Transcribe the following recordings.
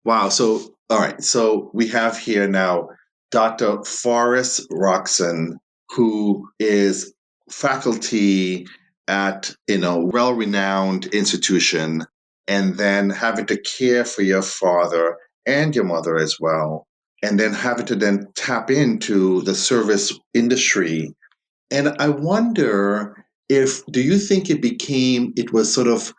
Wow. So, all right. So we have here now Dr. Forrest Rockson, who is faculty at, well-renowned institution, and then having to care for your father and your mother as well, and then having to then tap into the service industry. And I wonder if, do you think it was sort of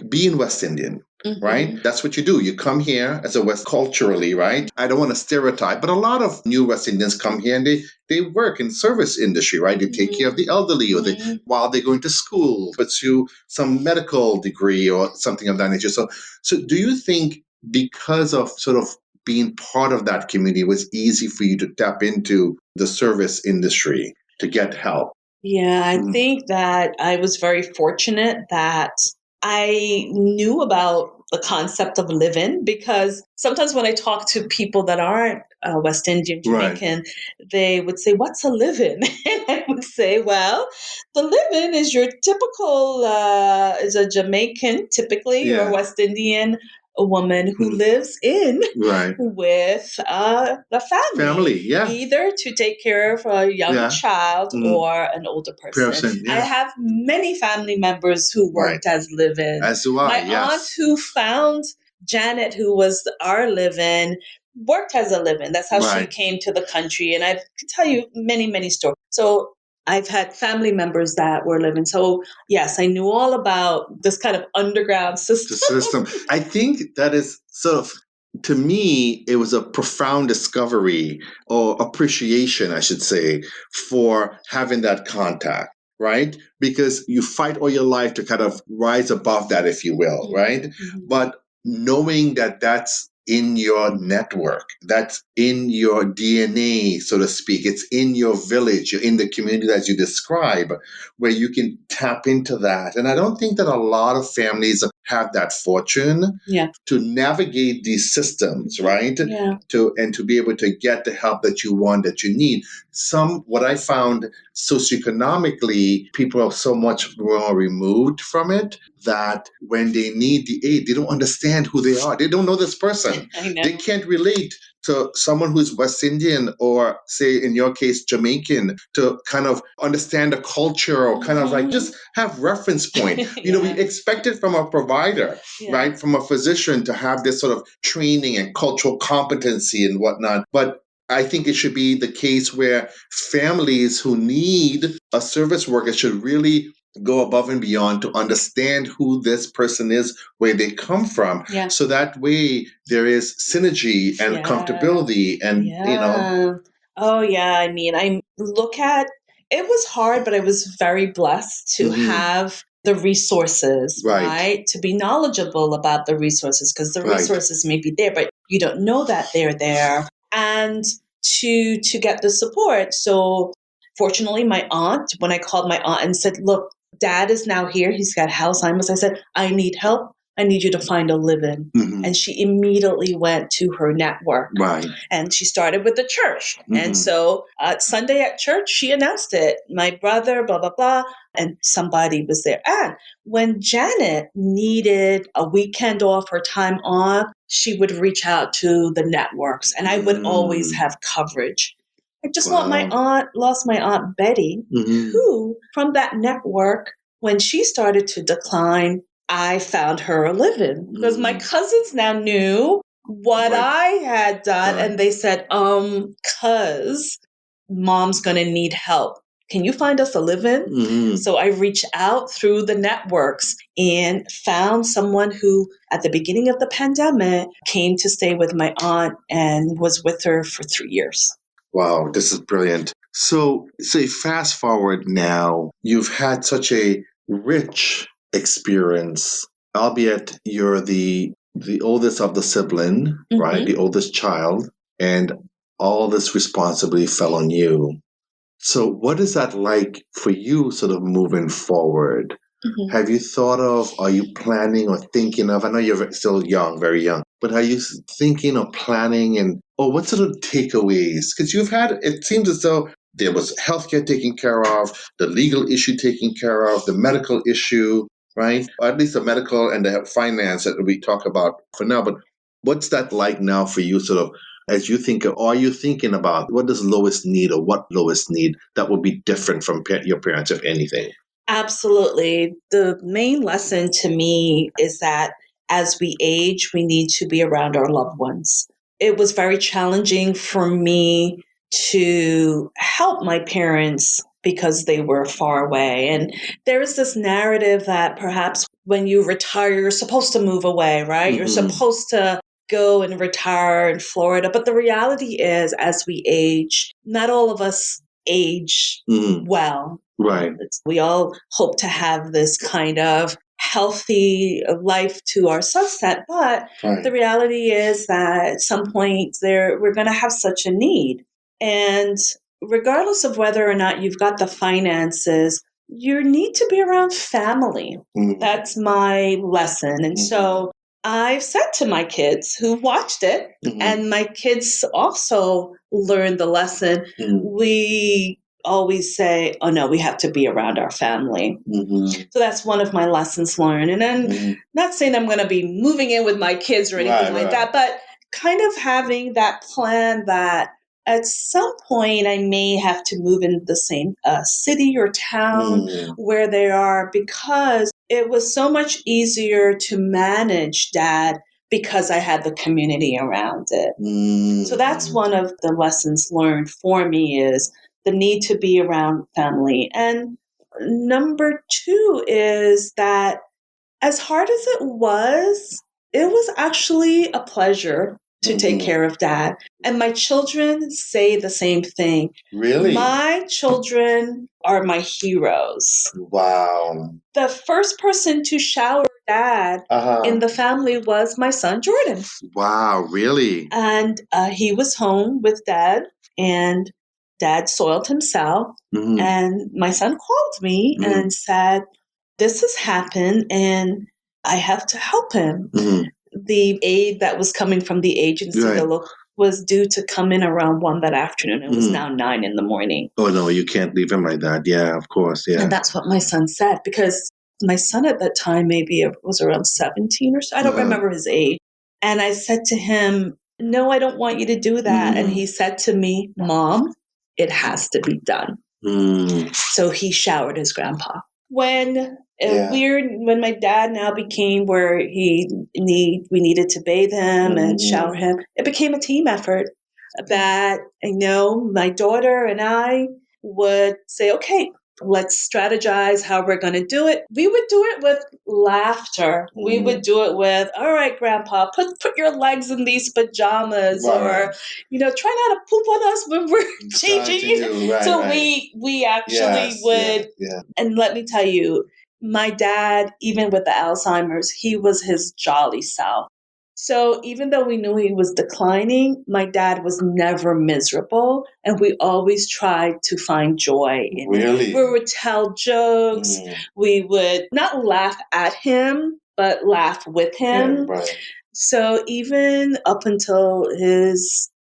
being West Indian, right? That's what you do. You come here as a West culturally, right? I don't want to stereotype, but a lot of new West Indians come here and they work in service industry, right? They take care of the elderly, or they while they're going to school, pursue some medical degree or something of that nature. So do you think because of sort of being part of that community, it was easy for you to tap into the service industry to get help? Yeah, I think that I was very fortunate that I knew about the concept of live-in, because sometimes when I talk to people that aren't West Indian Right. Jamaican, they would say, "What's a live-in?" And I would say, "Well, the live-in is your typical, is a Jamaican, typically, or Yeah. West Indian, a woman who lives in Right. with the family, Family. Yeah. either to take care of a young Yeah. child or an older person." Person. I Yeah. have many family members who Right. worked as live-in. As do I. My aunt Yes. who found Janet, who was our live-in, worked as a live-in. That's how she Right. came to the country. And I could tell you many, many stories. So I've had family members that were living. So yes, I knew all about this kind of underground The system. system. I think that is sort of, to me, it was a profound discovery or appreciation, I should say, for having that contact, right? Because you fight all your life to kind of rise above that, if you will, right? But knowing that that's in your network, that's in your DNA, so to speak, it's in your village, you're in the community as you describe, where you can tap into that. And I don't think that a lot of families have that fortune Yeah. to navigate these systems, right? Yeah. To be able to get the help that you want, that you need. What I found socioeconomically, people are so much more removed from it that when they need the aid, they don't understand who they are. They don't know this person. I know. They can't relate to someone who's West Indian or, say, in your case, Jamaican, to kind of understand the culture or kind of like just have reference point. We expect it from a provider, right? From a physician to have this sort of training and cultural competency and whatnot. But I think it should be the case where families who need a service worker should really go above and beyond to understand who this person is, where they come from. Yeah. So that way there is synergy and comfortability and, Oh, yeah. I mean, I look at it was hard, but I was very blessed to have the resources, right? To be knowledgeable about the resources, because the resources may be there, but you don't know that they're there. And to get the support. So fortunately, my aunt, when I called my aunt and said, "Look, dad is now here. He's got Alzheimer's," I said, "I need help. I need you to find a live-in." And she immediately went to her network. Right. And she started with the church. And so Sunday at church, she announced it. My brother, blah, blah, blah. And somebody was there. And when Janet needed a weekend off or time off, she would reach out to the networks. And I would always have coverage. I just lost my aunt Betty, who from that network, when she started to decline, I found her a live-in because my cousins now knew what I had done. And they said, cuz mom's going to need help. Can you find us a live-in? So I reached out through the networks and found someone who, at the beginning of the pandemic, came to stay with my aunt and was with her for 3 years. Wow, this is brilliant. So, say fast forward now, you've had such a rich experience, albeit you're the oldest of the sibling, right? The oldest child, and all this responsibility fell on you. So, what is that like for you, sort of moving forward? Have you thought of, are you planning or thinking of, I know you're still young, very young, but are you thinking or planning or what sort of takeaways? Because it seems as though there was healthcare taken care of, the legal issue taken care of, the medical issue, right? Or at least the medical and the finance that we talk about for now. But What's that like now for you, sort of, as you think, are you thinking about what does Lois need or what Lois need that would be different from your parents, if anything? Absolutely. The main lesson to me is that as we age, we need to be around our loved ones. It was very challenging for me to help my parents because they were far away. And there is this narrative that perhaps when you retire, you're supposed to move away, right? Mm-hmm. You're supposed to go and retire in Florida. But the reality is, as we age, not all of us age well. Right. We all hope to have this kind of healthy life to our sunset, but the reality is that at some point we're going to have such a need. And regardless of whether or not you've got the finances, you need to be around family. Mm-hmm. That's my lesson. And so I've said to my kids who watched it, and my kids also learned the lesson, we always say, oh no, we have to be around our family. So that's one of my lessons learned. And then not saying I'm going to be moving in with my kids or anything like that, but kind of having that plan that at some point I may have to move in the same city or town where they are, because it was so much easier to manage Dad because I had the community around it. So that's one of the lessons learned for me, is the need to be around family. And number two is that as hard as it was actually a pleasure to take care of Dad. And my children say the same thing. Really? My children are my heroes. Wow. The first person to shower Dad in the family was my son, Jordan. Wow, really? And he was home with Dad, and Dad soiled himself. And my son called me and said, this has happened and I have to help him. The aid that was coming from the agency was due to come in around 1 that afternoon. It was now 9 in the morning. Oh, no, you can't leave him like that. Yeah, of course. Yeah. And that's what my son said, because my son at that time maybe was around 17 or so. I don't remember his age. And I said to him, no, I don't want you to do that. And he said to me, Mom, it has to be done. So he showered his grandpa. When my dad now became where we needed to bathe him and shower him, it became a team effort that, my daughter and I would say, okay, let's strategize how we're going to do it. We would do it with laughter. We would do it with, all right, Grandpa, put your legs in these pajamas, or, try not to poop on us when we're changing you. We actually would. Yeah. And let me tell you, my dad, even with the Alzheimer's, he was his jolly self. So even though we knew he was declining, my dad was never miserable, and we always tried to find joy in it. We would tell jokes. We would not laugh at him, but laugh with him. Yeah, right. So even up until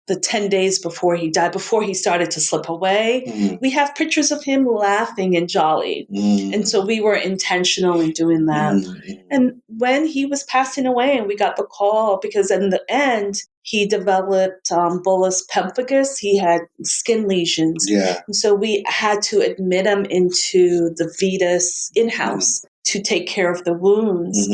the 10 days before he died, before he started to slip away, we have pictures of him laughing and jolly. And so we were intentional in doing that. And when he was passing away and we got the call, because in the end, he developed bullous pemphigus. He had skin lesions. Yeah. And so we had to admit him into the Vetus in-house to take care of the wounds.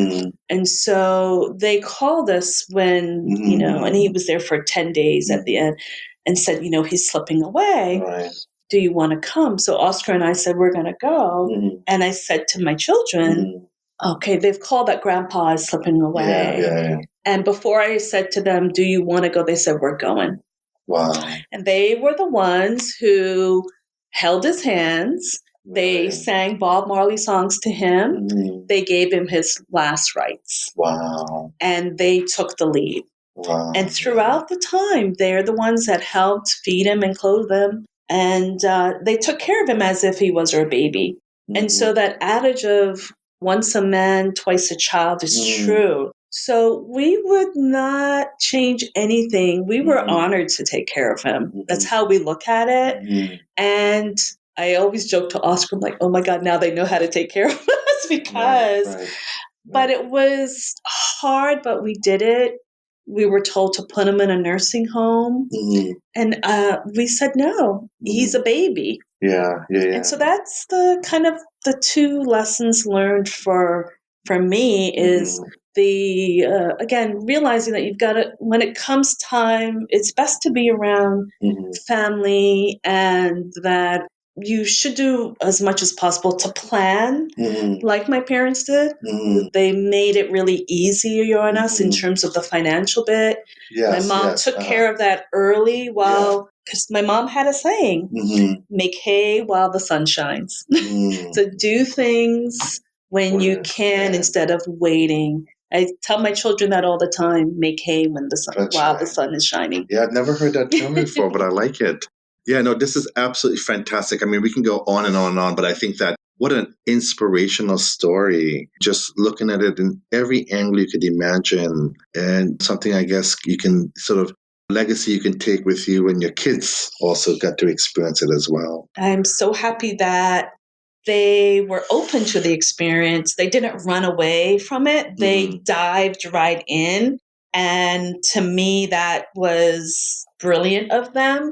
And so they called us when, and he was there for 10 days at the end, and said, he's slipping away. Right. Do you want to come? So Oscar and I said, we're going to go. And I said to my children, okay, they've called that Grandpa is slipping away. Yeah. And before I said to them, do you want to go? They said, we're going. Wow. And they were the ones who held his hands. They sang Bob Marley songs to him. They gave him his last rites. Wow. And they took the lead. Wow. And throughout the time, they're the ones that helped feed him and clothe him. And they took care of him as if he was our baby. And so that adage of once a man, twice a child is true. So we would not change anything. We were honored to take care of him. That's how we look at it. And I always joke to Oscar, I'm like, oh my God, now they know how to take care of us, because, but it was hard, but we did it. we were told to put him in a nursing home. And we said, no, he's a baby. Yeah. And so that's the kind of the two lessons learned for me is the, again, realizing that you've got to, when it comes time, it's best to be around family, and that you should do as much as possible to plan like my parents did. They made it really easier on us in terms of the financial bit. My mom took care of that early because my mom had a saying, make hay while the sun shines. So do things when you can instead of waiting. I tell my children that all the time, make hay when the sun is shining. Yeah, I've never heard that term before, but I like it. Yeah, no, this is absolutely fantastic. I mean, we can go on and on and on, but I think that what an inspirational story, just looking at it in every angle you could imagine, and something I guess you can sort of legacy you can take with you, and your kids also got to experience it as well. I'm so happy that they were open to the experience. They didn't run away from it. They dived right in. And to me, that was brilliant of them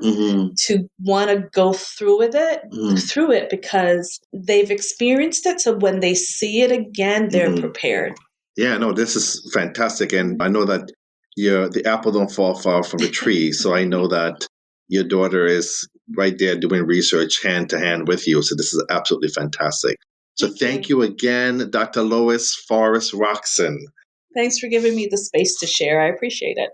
to want to go through it because they've experienced it. So when they see it again, they're prepared. Yeah, no, this is fantastic. And I know that the apple don't fall far from the tree. So I know that your daughter is right there doing research hand to hand with you. So this is absolutely fantastic. So thank you again, Dr. Lois Forrest Rockson. Thanks for giving me the space to share. I appreciate it.